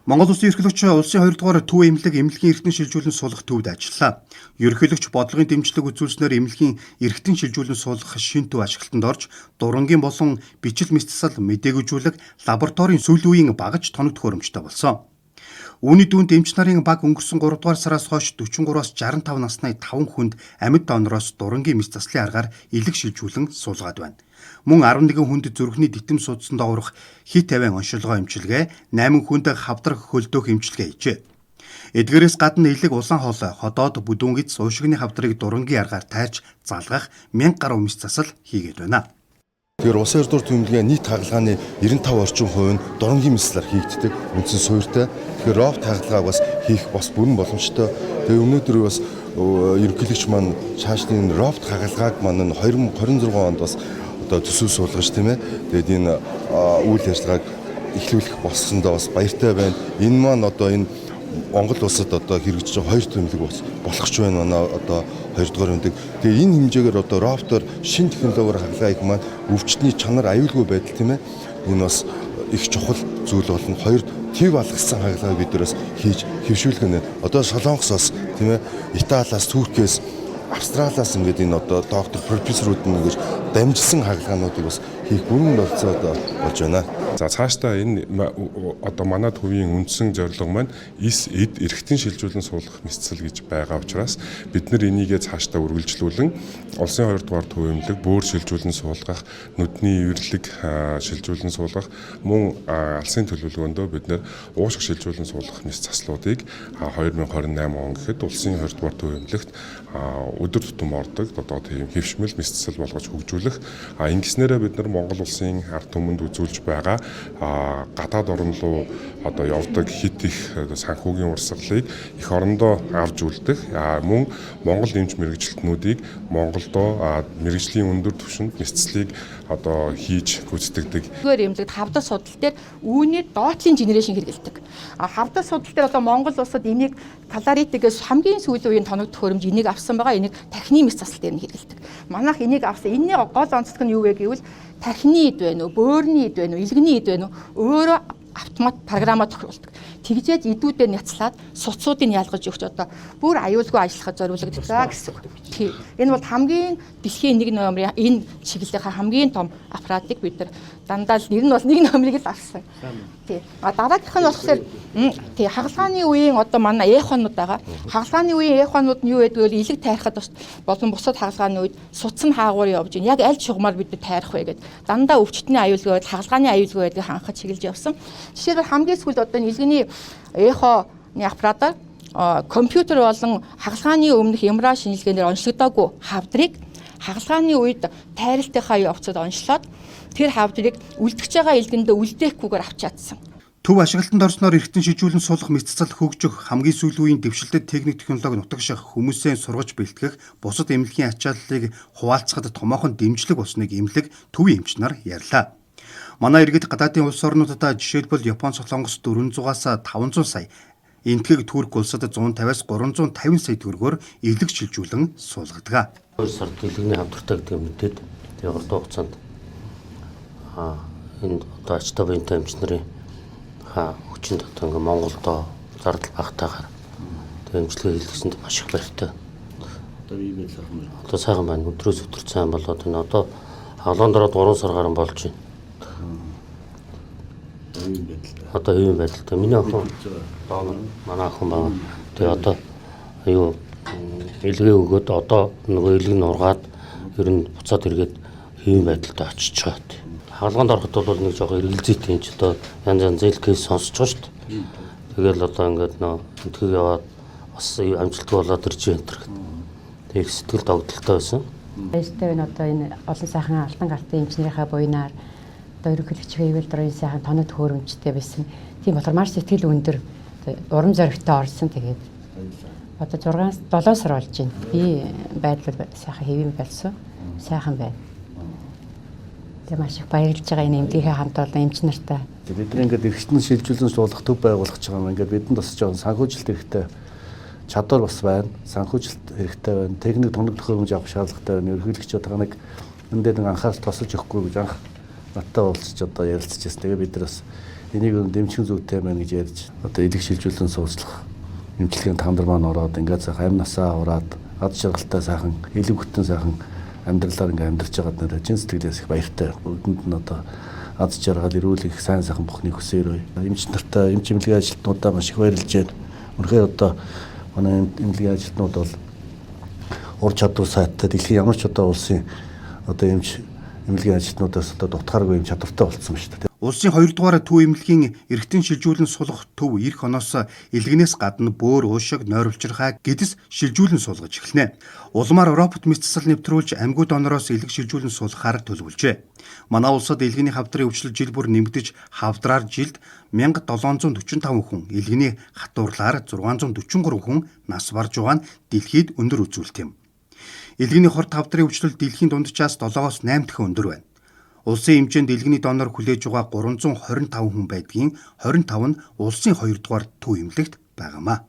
Монгол Улсын ерөнхийлөгч улсын 2 дугаар төв эмнэлгийн эргэтэн шилжүүлэн суулгах төвд ажиллалаа. Ерөнхийлөгч бодлогын дэмжлэг үзүүлснээр эмнэлгийн эргэтэн шилжүүлэн суулгах шинэ төв ашиглалтанд орж, дурангийн болон бичил мэдсэл мэдээгүүжүүлэг лабораторийн сүүлийн үеийн багаж тоног төхөөрөмжтэй болсон. Үүний дүнд эмч нарын баг өнгөрсөн 3 дугаар сараас хойш 43-аас 65 насны 5 хүнд амьд донороос дурангийн мэс заслын аргаар илэг шилжүүлэн суулгаад байна. Мөн 11 хүнд зүрхний dittem судасанд орох хит тавиан оншилгоо эмчилгээ, 8 хүнд хавдрах хөлдөөх эмчилгээ хийжээ. Эдгээрээс гадна илэг улаан хоолой, ходоод бүдүүнгиц уушигны хавдрыг дурангийн аргаар тайрч залгах 1000 гаруй мэс засал хийгээд байна. Тэгэхээр улсын 2 дугаар төв эмнэлгийн нийт хагалгааны 95 орчим хувь нь дурангийн мэслэлээр хийгддэг үндсэн суурьтай. Тэгэхээр робот хагалгааг бас хийх бас бүрэн боломжтой. Тэгээ өнөөдөр бас ерөнхийлөгч маань цаашдын робот хагалгааг маань 2026 онд бас одоо төсөв суулгаж тийм ээ. Тэгээд энэ үйл ажиллагааг эхлүүлэх болсондоо бас баяртай байна. Энэ маань одоо энэ Монгол улсад одоо хэрэгжиж байгаа 2 төв эмнэлэг болох ч байна манай одоо 2 дугаар үндэг. Тэгээ энэ хэмжээгээр одоо роботоор шинэ технологиор хагалгаа хийх маань өвчтний чанар аюулгүй байдал тийм ээ. Энэ бас их чухал зүйл болно. 2 төв алгасан хагалгааг бид нэрс хийж хэвшүүлэх нь. Одоо Солонгосоос тийм ээ, Италиас, Туркээс, Австралиас ингээд энэ одоо доктор профессорууд нь ингэж дамжсан хагалгаануудыг бас хийх бүрэн болцоо одоо болж байна. За цаашдаа энэ одоо манай төвийн үндсэн зорилго маань эд эргэтэн шилжүүлэн суулгах мэдсэл гэж байгаа учраас бид нар энийгээ цаашдаа үргэлжлүүлэн улсын 2 дугаар төв эмнэлэг бөөр шилжүүлэн суулгах, нүдний эвэрлэг шилжүүлэн суулгах, мөн алсын төлөвлөгөөндөө бид нар уушиг шилжүүлэн суулгах мэс заслуудыг 2028 он гэхэд улсын 2 дугаар төв эмнэлэгт өдөр тутам ордог одоо тийм хэвшмэл мэс засал болгож хөгжүүлэх ингэснээрээ бид нар Монгол улсын ард түмэнд үзүүлж байгаа гадаад орн руу одоо явдаг хит их санхүүгийн урсгалыг эх орондоо авч үлдэх мөн Монгол эмч мэргэжилтнүүдийг Монголдо мэргэжлийн өндөр түвшинд мэсцлийг одоо хийж гүйцэтгэдэг. Зүгээр эмнэлэгт хавдар судал дээр үүний доотлын генерашн хэрэгэлдэг. Хавдар судал дээр одоо Монгол улсад энийг калоритигээс хамгийн сүүлийн үеийн тоног төхөөрөмж энийг авсан байгаа. Энийг тархины мэс засал дээр нь хэрэгэлдэг. Манайх энийг авсан. Энэний гол онцлог нь юу вэ гэвэл тархины эд байна уу, бөөрийн эд байна уу, илгэний эд байна уу өөрөө автомат програмаар тохируулдаг. Тэгжээд эдүүдээр няцлаад суцсуудыг ялгаж өгч одоо бүр аюулгүй ажиллахад зориулагддаг гэсэн үг. Тийм. Энэ бол хамгийн дэлхийн 1 номерын энэ чиглэлийнхаа хамгийн том аппаратыг бид нар дандаа л нэр нь бол 1 номерыг л авсан. Тийм. Дараагийнх нь болохоор тийм хагалгааны үеийн одоо манай эхонууд байгаа. Хагалгааны үеийн эхонууд нь юу гэдэг вэ? Илэг тайрахад болон бусад хагалгааны үед суц нь хаагуур явж байна. Яг аль чугамар бид нар тайрах вэ гэдэг. Дандаа өвчтний аюулгүй байдал, хагалгааны аюулгүй байдлыг хангахад чиглэж явсан. Жишээлбэл хамгийн сүүлд одоо илгэний эхоны аппаратаар компьютер болон хагалгааны өмнөх ямраа шинжилгээнээр онцлогдоогүй хавдрыг хагалгааны үед тайралтынхаа явцад онцлоод тэр хавдрыг үлдэж байгаа илгэндээ үлдээхгүйгээр авч чадсан. Төв ашиглалтанд орсноор эргэтэн шилжүүлэн суулгах мэс засал хөгжих, хамгийн сүүлийн үеийн дэвшилтэд техник технологи нутагших, хүмүүсээ сургаж бэлтгэх, бусад эмнэлгийн ачааллыг хуваалцахад томоохон дэмжлэг болсныг эмнэлэг төвийн эмч нар ярьлаа. Манай иргэд гадаадын улс орнуудад жишээлбэл Япон, Солонгос 400-аас 500 сая, Энэтхэг Турк улсад 150-аас 350 сая төгрөгөөр илэг шилжүүлэн суулгадаг. 2 сард илгэний хавдартай гэдэг мэдээд тэгээ урт хугацаанд энэ одоо ач тавынтай эмч нарын хүчинд одоо ингээ Монголдо зардал багтаагаар тэгээ эмчилгээ хийлгэсэнд маш их баяртай. Одоо юу вэ сайхан байна? Одоо сайхан байна. Өдрөөс өдөр сайн болоод энэ одоо хаглаан дороо 3 сар гарсан болж байна. Одоо юу юм байдалтай. Миний охин манай охин байгаа. Тэгээ одоо юу илгээ өгөөд одоо нөгөө илэг нь ургаад ер нь буцаад иргээд хэвэн байдалтай очиж байгаа. Хаалганд ороход бол нэг жоохон эргэлзээтэй юм ч одоо янз зээл кейс сонсож байгаа шүү дээ. Тэгэл одоо ингээд нөө өдгөө яваад бас амжилттай болоод ирж байна гэх. Тэг сэтгэл догдолтой байсан. Баяртай байна одоо энэ олон сайхан алтан гартын эмчнэрийнхээ буйнаар одоо ерөнхийлөгчийн хэвэл дөрвийн сайхан тоног төхөөрөмжтэй байсан. Тийм болохоор маш сэтгэл өндөр урам зоригтой орсон. Тэгээд одоо 6-7 сар болж байна. Би байдлаар сайхан хэвэн болсон. Сайхан байна. Тэгээд маш их баярлж байгаа энэ эмнэлгийн хамт олон эмч нартай. Бид нар ингээд эргэтэн шилжүүлэн суулгах төв байгуулах гэж байгаа юм. Ингээд бидэнд бас жоохон санхүүжилт хэрэгтэй чадвар бас байна. Санхүүжилт хэрэгтэй байна. Техник тоног төхөөрөмж авах шаардлагатай байна. Ерөнхийлөгч одоо нэг энэ дээр анхаарал тосолж өгөхгүй гэж анх надтай уулзч одоо ярилцчихсан. Тэгээ бид нар бас энийг дэмжих зүйтэй байна гэж ярьж одоо элэг шилжүүлэн сууцлах эмчилгээний тандар маань ороод ингээд сайхан амь насаа ураад ад жаргалтай сайхан элэг бүтэн сайхан амьдралаар ингээд амьдарч байгаад нэр чин сэтгэлээс их баяртай. Бүгдэнд нь одоо ад жаргал эрүүл их сайн сайхан бохныг хүсээрэй. Эмч нартай эмч эмнэлгийн ажилтнуудаа маш их баярлж байна. Үнэхээр одоо манай эмнэлгийн ажилтнууд бол ур чадвар сайтай дэлхийн ямар ч одоо улсын одоо эмч эмнэлгийн ажилтнуудаас одоо дутгааргүй юм чадвартай болсон байна шүү дээ. Улсын 2 дугаар төв эмнэлгийн эргэтэн шилжүүлэн сулгах төв эх оноос илгэнээс гадна бөөр уушиг нойролчирхай гэдэс шилжүүлэн сулгаж эхэлнэ. Улмаар Европт мэт засал нэвтрүүлж амьгууд онороос илэг шилжүүлэн сулгахаар төлөвлөжээ. Манай улсад илгэний хавдрын өвчлөл жил бүр нэмэгдэж хавдраар жилд 1745 хүн, илгэний хатуурлаар 643 хүн нас барж байгаа нь дэлхийд өндөр үзүүлэлт юм. Илгэний хорт хавдрын өвчлөл дэлхийн дунджаас 7-8 дахин өндөр байна. Улсын хэмжээнд илгэний донор хүлээж байгаа 325 хүн байдгийн 25 нь улсын 2 дугаар төв эмнэлэгт байгаамаа.